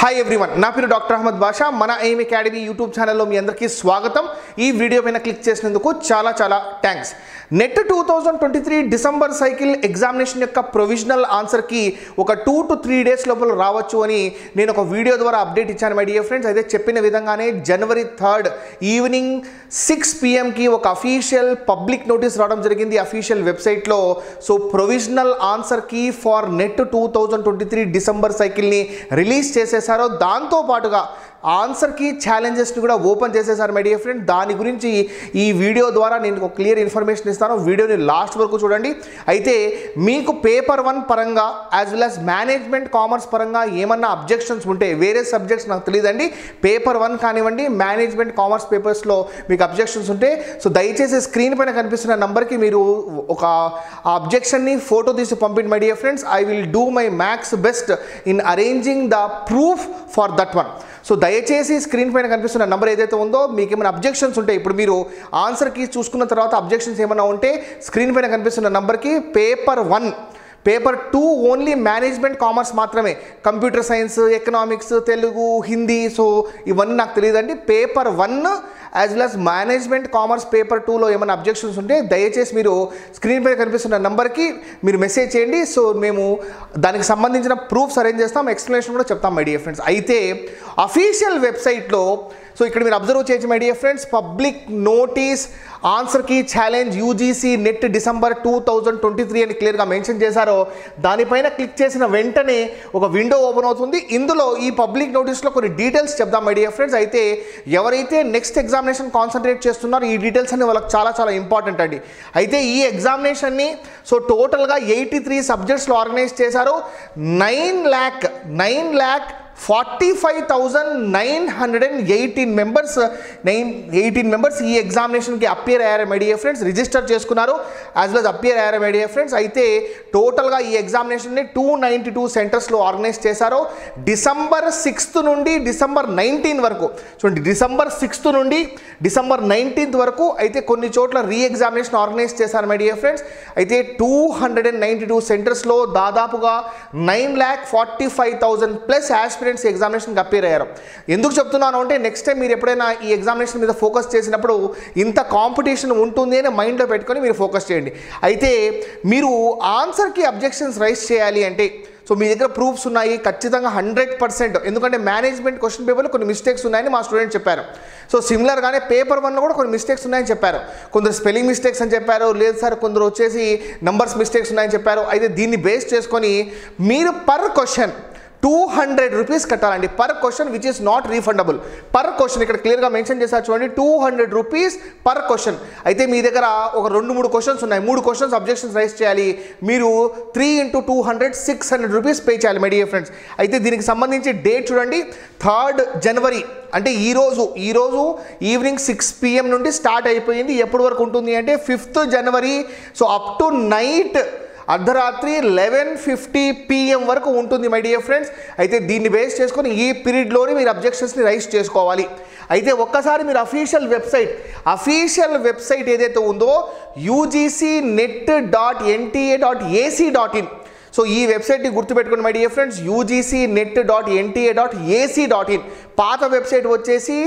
Hi everyone, నా పేరు doctor Ahmed బాషా. మన ఎయిమ్ అకాడమీ యూట్యూబ్ ఛానల్లో మీ అందరికీ స్వాగతం. ఈ వీడియో పైన క్లిక్ చేసినందుకు చాలా thanks. Net 2023 December cycle examination యొక్క ప్రొవిజనల్ ఆన్సర్కి ఒక 2 to 3 డేస్ లోపల రావచ్చు అని నేను ఒక వీడియో ద్వారా అప్డేట్ ఇచ్చాను మై డియర్ ఫ్రెండ్స్. అయితే చెప్పిన విధంగానే జనవరి 3 ఈవినింగ్ 6 PM ఒక అఫీషియల్ పబ్లిక్ నోటీస్ రావడం జరిగింది అఫీషియల్ వెబ్సైట్లో. సో ప్రొవిజనల్ ఆన్సర్కి ఫార్ నెట్ 2023 డిసెంబర్ సైకిల్ని రిలీజ్ చేసేసారో, దాంతో పాటుగా ఆన్సర్కి ఛాలెంజెస్ని కూడా ఓపెన్ చేసేసారు మై డియర్ ఫ్రెండ్. దాని గురించి ఈ వీడియో ద్వారా నేను ఒక క్లియర్ ఇన్ఫర్మేషన్ ఇస్తాను. వీడియోని లాస్ట్ వరకు చూడండి. అయితే మీకు పేపర్ 1 పరంగా as well as management commerce పరంగా ఏమన్నా అబ్జెక్షన్స్ ఉంటే, వేరే సబ్జెక్ట్స్ నాకు తెలియదండి, పేపర్ 1 కానివ్వండి మేనేజ్మెంట్ కామర్స్ పేపర్స్లో మీకు అబ్జెక్షన్స్ ఉంటే, సో దయచేసి స్క్రీన్ పైన కనిపిస్తున్న నంబర్కి మీరు ఒక అబ్జెక్షన్ని ఫోటో తీసి పంపిండి my dear friends. I will do my max best in arranging the proof for that one. So దయచేసి స్క్రీన్ పైన కనిపిస్తున్న నెంబర్ ఏదైతే ఉందో, మీకు ఏమైనా అబ్జెక్షన్స్ ఉంటే, ఇప్పుడు మీరు ఆన్సర్కి చూసుకున్న తర్వాత అబ్జెక్షన్స్ ఏమైనా ఉంటే స్క్రీన్ పైన కనిపిస్తున్న నెంబర్కి paper 1, paper 2 only management commerce మాత్రమే, computer science, economics, Telugu, Hindi, so ఇవన్నీ నాకు తెలియదండి. Paper 1 as well as management commerce paper 2లో ఏమైనా అబ్జెక్షన్స్ ఉంటే దయచేసి మీరు స్క్రీన్ పైన కనిపిస్తున్న నెంబర్కి మీరు మెసేజ్ చేయండి. సో మేము దానికి సంబంధించిన ప్రూఫ్స్ అరేంజ్ చేస్తాం, ఎక్స్ప్లెనేషన్ కూడా చెప్తాం మై డియర్ ఫ్రెండ్స్. అయితే అఫీషియల్ వెబ్సైట్లో, సో ఇక్కడ మీరు అబ్జర్వ్ చేయొచ్చు my dear friends, public notice ఆన్సర్కి ఛాలెంజ్ యూజీసీ నెట్ డిసెంబర్ 2023 అని క్లియర్గా మెన్షన్ చేశారో, దానిపైన క్లిక్ చేసిన వెంటనే ఒక విండో ఓపెన్ అవుతుంది. ఇందులో ఈ పబ్లిక్ నోటీస్లో కొన్ని డీటెయిల్స్ చెప్దాం మై డియర్ ఫ్రెండ్స్. అయితే ఎవరైతే నెక్స్ట్ ఎగ్జామినేషన్ కాన్సన్ట్రేట్ చేస్తున్నారో ఈ డీటెయిల్స్ అన్ని వాళ్ళకి చాలా ఇంపార్టెంట్ అండి. అయితే ఈ ఎగ్జామినేషన్ని సో టోటల్గా 83 సబ్జెక్ట్స్లో ఆర్గనైజ్ చేశారు. 9,45,918 మెంబర్స్ ఈ ఎగ్జామినేషన్కి అపియర్ అయ్యారు మై డియర్ ఫ్రెండ్స్, రిజిస్టర్ చేసుకున్నారు యాజ్ వెల్ అపియర్ అయ్యారు మై డియర్ ఫ్రెండ్స్. అయితే టోటల్గా ఈ ఎగ్జామినేషన్ని 292 సెంటర్స్లో ఆర్గనైజ్ చేశారు. డిసెంబర్ 6 నుండి డిసెంబర్ 19 వరకు, చూడండి, డిసెంబర్ 6 నుండి డిసెంబర్ 19 వరకు అయితే కొన్ని చోట్ల రీ ఎగ్జామినేషన్ ఆర్గనైజ్ చేశారు మై డియర్ ఫ్రెండ్స్. అయితే 292 సెంటర్స్లో దాదాపుగా 9,45,000 ప్లస్ ఆస్పిరెంట్స్ ఎగ్జామినేషన్కి అపేర్ అయ్యారు. ఎందుకు చెప్తున్నాను అంటే, నెక్స్ట్ టైం మీరు ఎప్పుడైనా ఈ ఎగ్జామినేషన్ మీద ఫోకస్ చేసినప్పుడు ఇంత కాంపిటీషన్ ఉంటుంది అని మైండ్లో పెట్టుకొని మీరు ఫోకస్ చేయండి. అయితే మీరు ఆన్సర్కి అబ్జెక్షన్స్ రైజ్ చేయాలి అంటే, సో మీ దగ్గర ప్రూఫ్స్ ఉన్నాయి ఖచ్చితంగా 100%, ఎందుకంటే మేనేజ్మెంట్ క్వశ్చన్ పేపర్లో కొన్ని మిస్టేక్స్ ఉన్నాయని మా స్టూడెంట్ చెప్పారు. సో సిమిలర్గానే పేపర్ 1లో కూడా కొన్ని మిస్టేక్స్ ఉన్నాయని చెప్పారు. కొందరు స్పెల్లింగ్ మిస్టేక్స్ అని చెప్పారు, లేదు సార్ కొందరు వచ్చేసి నంబర్స్ మిస్టేక్స్ ఉన్నాయని చెప్పారు. అయితే దీన్ని బేస్ చేసుకొని మీరు పర్ క్వశ్చన్ 200 రూపీస్ కట్టాలండి, per question, which is not refundable. Per question ఇక్కడ క్లియర్గా మెన్షన్ చేశారు చూడండి, 200 రూపీస్ పర్ క్వశ్చన్. అయితే మీ దగ్గర ఒక 2-3 క్వశ్చన్స్ ఉన్నాయి, 3 క్వశ్చన్స్ అబ్జెక్షన్స్ రైజ్ చేయాలి. మీరు 3 × 200 600 రూపీస్ పే చేయాలి మై డియర్ ఫ్రెండ్స్. అయితే దీనికి సంబంధించి డేట్ చూడండి, 3 జనవరి అంటే ఈరోజు ఈవినింగ్ 6 PM నుండి స్టార్ట్ అయిపోయింది. ఎప్పటి వరకు ఉంటుంది అంటే 5 జనవరి, సో అప్ టు నైట్ అర్ధరాత్రి 11:50 PM వరకు ఉంటుంది మై డియర్ ఫ్రెండ్స్. అయితే దీన్ని బేస్ చేసుకొని ఈ పీరియడ్లోనే మీరు అబ్జెక్షన్స్ని రైజ్ చేసుకోవాలి. అయితే ఒక్కసారి మీరు అఫీషియల్ వెబ్సైట్ ఏదైతే ఉందో ugcnet.nta.ac.in, సో ఈ వెబ్సైట్ని గుర్తుపెట్టుకోండి మై డియర్ ఫ్రెండ్స్, ugcnet.nta.ac.in. పాత వెబ్సైట్ వచ్చేసి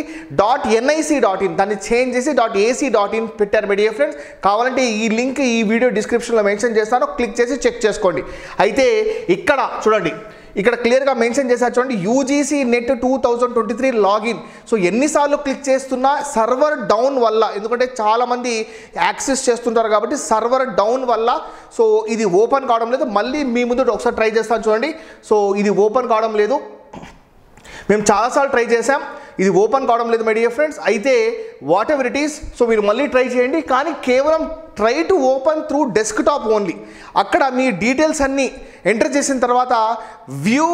.nic.in, దాన్ని చేంజ్ చేసి .ac.in పెట్టారు మై డియర్ ఫ్రెండ్స్. కావాలంటే ఈ లింక్ ఈ వీడియో డిస్క్రిప్షన్లో మెన్షన్ చేస్తాను, క్లిక్ చేసి చెక్ చేసుకోండి. అయితే ఇక్కడ చూడండి, ఇక్కడ క్లియర్గా మెన్షన్ చేశారు చూడండి, యూజీసీ నెట్ 2023 లాగిన్. సో ఎన్నిసార్లు క్లిక్ చేస్తున్నా సర్వర్ డౌన్ వల్ల, ఎందుకంటే చాలామంది యాక్సెస్ చేస్తుంటారు కాబట్టి సర్వర్ డౌన్ వల్ల సో ఇది ఓపెన్ కావడం లేదు. మళ్ళీ మీ ముందు ఒకసారి ట్రై చేస్తాను చూడండి. సో ఇది ఓపెన్ కావడం లేదు, మేము చాలాసార్లు ట్రై చేసాం, ఇది ఓపెన్ కావడం లేదు మై డియర్ ఫ్రెండ్స్. అయితే what ever it is, so మీరు మళ్ళీ ట్రై చేయండి, కానీ కేవలం try to open through desktop only. అక్కడ మీ డీటెయిల్స్ అన్నీ ఎంటర్ చేసిన తర్వాత వ్యూ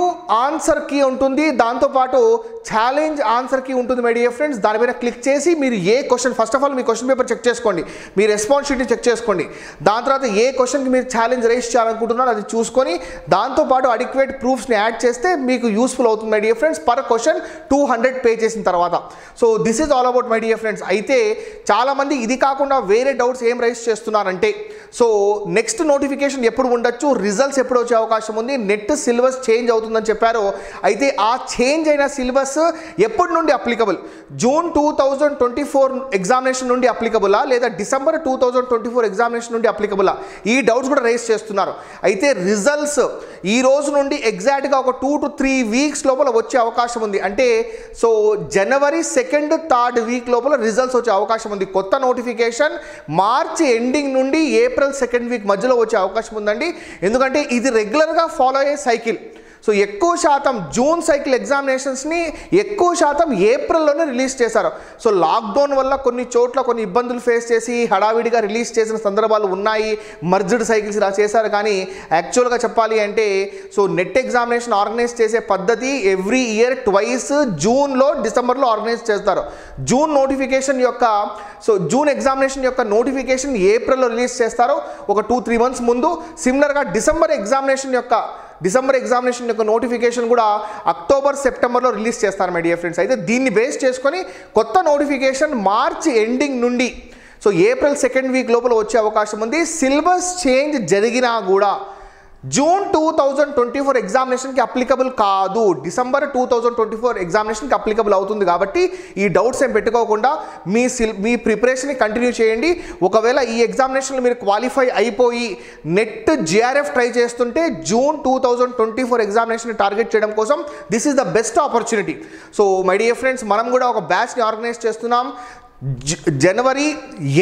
ఆన్సర్ కీ ఉంటుంది, దాంతోపాటు ఛాలెంజ్ ఆన్సర్ కీ ఉంటుంది మై డియర్ ఫ్రెండ్స్. దానిపైన క్లిక్ చేసి మీరు ఏ క్వశ్చన్, ఫస్ట్ ఆఫ్ ఆల్ మీ క్వశ్చన్ పేపర్ చెక్ చేసుకోండి, మీ రెస్పాన్స్ షీట్ని చెక్ చేసుకోండి. దాని తర్వాత ఏ క్వశ్చన్కి మీరు ఛాలెంజ్ రైజ్ చేయాలనుకుంటున్నారో అది చూసుకొని దాంతోపాటు అడిక్వేట్ ప్రూఫ్స్ని యాడ్ చేస్తే మీకు యూస్ఫుల్ అవుతుంది my dear friends. Per question 200 pay చేసిన తర్వాత. So this is all about my dear friends. అయితే చాలామంది ఇది కాకుండా వేరే డౌట్స్ ఏం రైజ్ చేస్తున్నారంటే, సో నెక్స్ట్ నోటిఫికేషన్ ఎప్పుడు ఉండొచ్చు, రిజల్ట్స్ ఎప్పుడు వచ్చే అవకాశం ఉంది. నెట్ సిలబస్ చేంజ్ అవుతుందని చెప్పారు. అయితే ఆ చేంజ్ అయిన సిలబస్ ఎప్పటి నుండి అప్లికబుల్? జూన్ 2024 ఎగ్జామినేషన్ నుండి అప్లికబులా లేదా డిసెంబర్ 2024 ఎగ్జామినేషన్ నుండి అప్లికబులా? ఈ డౌట్స్ కూడా రేస్ చేస్తున్నారు. అయితే రిజల్ట్స్ ఈ రోజు నుండి ఎగ్జాక్ట్గా ఒక 2 to 3 వీక్స్ లోపల వచ్చే అవకాశం ఉంది. అంటే సో జనవరి 2nd, 3rd వీక్ లోపల రిజల్ట్స్ వచ్చే అవకాశం ఉంది. కొత్త నోటిఫికేషన్ మార్చి ఎండింగ్ నుండి ఏప్రిల్ 2nd వీక్ మధ్యలో వచ్చే అవకాశం ఉందండి. ఎందుకంటే ఇది రెగ్యులర్గా ఫాలో అయ్యే సైకిల్. సో ఎక్కువ శాతం జూన్ సైకిల్ ఎగ్జామినేషన్స్ని ఎక్కువ శాతం ఏప్రిల్లోనే రిలీజ్ చేశారు. సో లాక్డౌన్ వల్ల కొన్ని చోట్ల కొన్ని ఇబ్బందులు ఫేస్ చేసి హడావిడిగా రిలీజ్ చేసిన సందర్భాలు ఉన్నాయి. మర్జ్డ్ సైకిల్స్ ఇలా చేశారు. కానీ యాక్చువల్గా చెప్పాలి అంటే సో నెట్ ఎగ్జామినేషన్ ఆర్గనైజ్ చేసే పద్ధతి ఎవ్రీ ఇయర్ ట్వైస్ జూన్లో, డిసెంబర్లో ఆర్గనైజ్ చేస్తారు. జూన్ నోటిఫికేషన్ యొక్క జూన్ ఎగ్జామినేషన్ యొక్క నోటిఫికేషన్ ఏప్రిల్లో రిలీజ్ చేస్తారు ఒక 2-3 మంత్స్ ముందు. సిమిలర్గా డిసెంబర్ ఎగ్జామినేషన్ యొక్క నోటిఫికేషన్ కూడా అక్టోబర్, సెప్టెంబర్లో రిలీజ్ చేస్తారు మై డియర్ ఫ్రెండ్స్. అయితే దీన్ని బేస్ చేసుకొని కొత్త నోటిఫికేషన్ మార్చి ఎండింగ్ నుండి సో ఏప్రిల్ 2nd వీక్ లోపల వచ్చే అవకాశం ఉంది. సిలబస్ చేంజ్ జరిగినా కూడా జూన్ 2024 ఎగ్జామినేషన్కి అప్లికబుల్ కాదు, డిసెంబర్ 2024 ఎగ్జామినేషన్కి అప్లికబుల్ అవుతుంది. కాబట్టి ఈ డౌట్స్ ఏం పెట్టుకోకుండా మీ ప్రిపరేషన్ని కంటిన్యూ చేయండి. ఒకవేళ ఈ ఎగ్జామినేషన్లో మీరు క్వాలిఫై అయిపోయి నెట్ జిఆర్ఎఫ్ ట్రై చేస్తుంటే జూన్ 2024 ఎగ్జామినేషన్ టార్గెట్ చేయడం కోసం this is the best opportunity. So my dear friends, మనం కూడా ఒక బ్యాచ్ని ఆర్గనైజ్ చేస్తున్నాం. జనవరి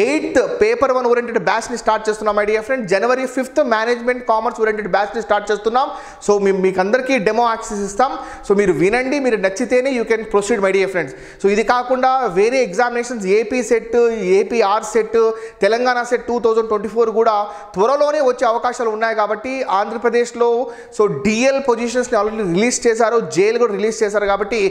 8th పేపర్ 1 ఓరియంటెడ్ బ్యాచ్ని స్టార్ట్ చేస్తున్నాం మై డియర్ ఫ్రెండ్. జనవరి 5th మేనేజ్మెంట్ కామర్స్ ఓరియంటెడ్ బ్యాచ్ని స్టార్ట్ చేస్తున్నాం. సో మీకు అందరికీ డెమో యాక్సెస్ ఇస్తాం. సో మీరు వినండి, మీరు నచ్చితేనే you can proceed my dear friends. So ఇది కాకుండా వేరే examinations AP set, APR set, Telangana set 2024 కూడా త్వరలోనే వచ్చే అవకాశాలు ఉన్నాయి. కాబట్టి ఆంధ్రప్రదేశ్లో సో డిఎల్ పొజిషన్స్ని ఆల్రెడీ రిలీజ్ చేశారు, జేఎల్ కూడా రిలీజ్ చేశారు. కాబట్టి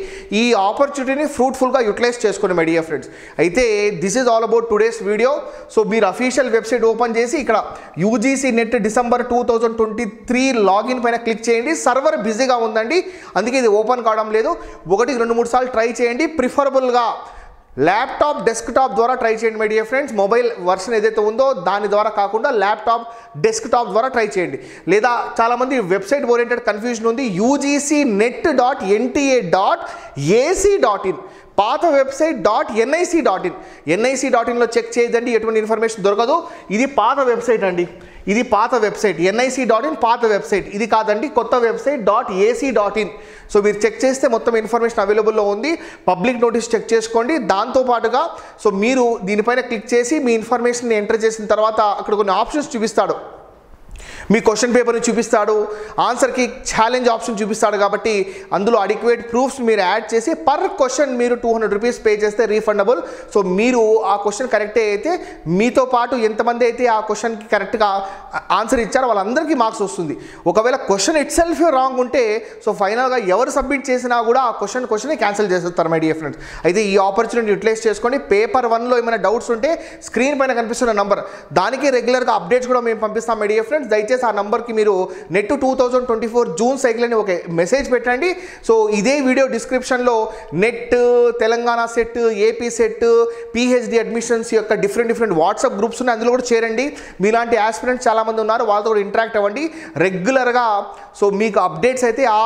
ఈ ఆపర్చునిటీని ఫ్రూట్ఫుల్గా యూటిలైజ్ చేసుకోండి మై డియర్ ఫ్రెండ్స్. అయితే this is all about today's video. So మీరు అఫీషియల్ వెబ్సైట్ ఓపెన్ చేసి ఇక్కడ యూజీసీ నెట్ డిసెంబర్ 2023 లాగిన్ పైన క్లిక్ చేయండి. సర్వర్ బిజీగా ఉందండి, అందుకే ఇది ఓపెన్ కావడం లేదు. 1-2-3 సార్లు ట్రై చేయండి. ప్రిఫరబుల్గా ల్యాప్టాప్, డెస్క్టాప్ ద్వారా ట్రై చేయండి my dear friends. Mobile version ఏదైతే ఉందో దాని ద్వారా కాకుండా ల్యాప్టాప్, డెస్క్టాప్ ద్వారా ట్రై చేయండి. లేదా చాలామంది వెబ్సైట్ ఓరియంటెడ్ కన్ఫ్యూజన్ ఉంది. ugcnet.nta.ac.in పాత వెబ్సైట్ .nic.in. nic.inలో చెక్ చేయదండి, ఎటువంటి ఇన్ఫర్మేషన్ దొరకదు. ఇది పాత వెబ్సైట్ అండి, ఇది పాత వెబ్సైట్. nic.in పాత వెబ్సైట్, ఇది కాదండి కొత్త వెబ్సైట్ .ac.in. సో మీరు చెక్ చేస్తే మొత్తం ఇన్ఫర్మేషన్ అవైలబుల్లో ఉంది. పబ్లిక్ నోటీస్ చెక్ చేసుకోండి. దాంతోపాటుగా సో మీరు దీనిపైన క్లిక్ చేసి మీ ఇన్ఫర్మేషన్ ఎంటర్ చేసిన తర్వాత అక్కడ కొన్ని ఆప్షన్స్ చూపిస్తాడు. మీ క్వశ్చన్ పేపర్ని చూపిస్తాడు, ఆన్సర్కి ఛాలెంజ్ ఆప్షన్ చూపిస్తాడు. కాబట్టి అందులో అడిక్వేట్ ప్రూఫ్స్ మీరు యాడ్ చేసి పర్ క్వశ్చన్ మీరు 200 రూపీస్ పే చేస్తే రీఫండబుల్. సో మీరు ఆ క్వశ్చన్ కరెక్టే అయితే మీతో పాటు ఎంతమంది అయితే ఆ క్వశ్చన్కి కరెక్ట్గా ఆన్సర్ ఇచ్చారో వాళ్ళందరికీ మార్క్స్ వస్తుంది. ఒకవేళ క్వశ్చన్ ఇట్ సెల్ఫ్ రాంగ్ ఉంటే సో ఫైనల్గా ఎవరు సబ్మిట్ చేసినా కూడా ఆ క్వశ్చన్ని క్యాన్సిల్ చేసేస్తారు మై డియర్ ఫ్రెండ్స్. అయితే ఈ ఆపర్చునిటీ యూటిలైజ్ చేసుకోండి. పేపర్ 1లో ఏమైనా డౌట్స్ ఉంటే స్క్రీన్ పైన కనిపిస్తున్న నంబర్, దానికి రెగ్యులర్గా అప్డేట్స్ కూడా మేము పంపిస్తాం మై డియర్ ఫ్రెండ్స్. దయచేసి ఆ నంబర్కి మీరు నెట్ 2024 జూన్ సైకిల్ అని ఒక మెసేజ్ పెట్టండి. సో ఇదే వీడియో డిస్క్రిప్షన్లో net, Telangana set, AP set, PhD admissions యొక్క డిఫరెంట్ వాట్సాప్ గ్రూప్స్ ఉన్నాయి, అందులో కూడా చేరండి. మీలాంటి ఆస్పిరెంట్స్ చాలామంది ఉన్నారు, వాళ్ళతో కూడా ఇంటరాక్ట్ అవ్వండి రెగ్యులర్గా. సో మీకు అప్డేట్స్ అయితే ఆ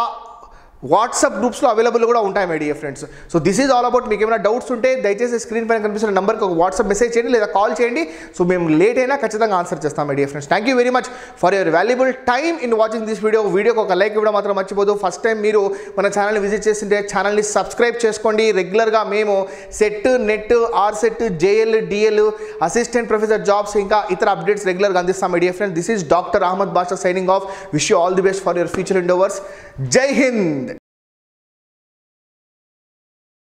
వాట్సాప్ గ్రూప్స్లో అవైలబుల్ కూడా ఉంటాయి my dear friends. So this is all about. మీకు ఏమైనా డౌట్స్ ఉంటే దయచేసి స్క్రీన్ పైన కనిపిస్తున్న నెంబర్కి ఒక వాట్సాప్ మెసేజ్ చేయండి లేదా కాల్ చేయండి. సో మేము లేట్ అయినా ఖచ్చితంగా ఆన్సర్ చేస్తాం my dear friends. Thank you very much for your valuable time in watching this video. వీడియోకి ఒక లైక్ ఇవ్వడం మాత్రం మర్చిపోదు. ఫస్ట్ టైం మీరు మన ఛానల్ని విజిట్ చేస్తుంటే ఛానల్ని సబ్స్క్రైబ్ చేసుకోండి. రెగ్యులర్గా మేము SET, NET, R SET, JL, DL, assistant professor jobs ఇంకా ఇతర అప్డేట్స్ రెగ్యులర్గా అందిస్తాం my dear friends. This is doctor Ahmed Basha signing off. Wish you all the best for your future endeavours. Jai Hind.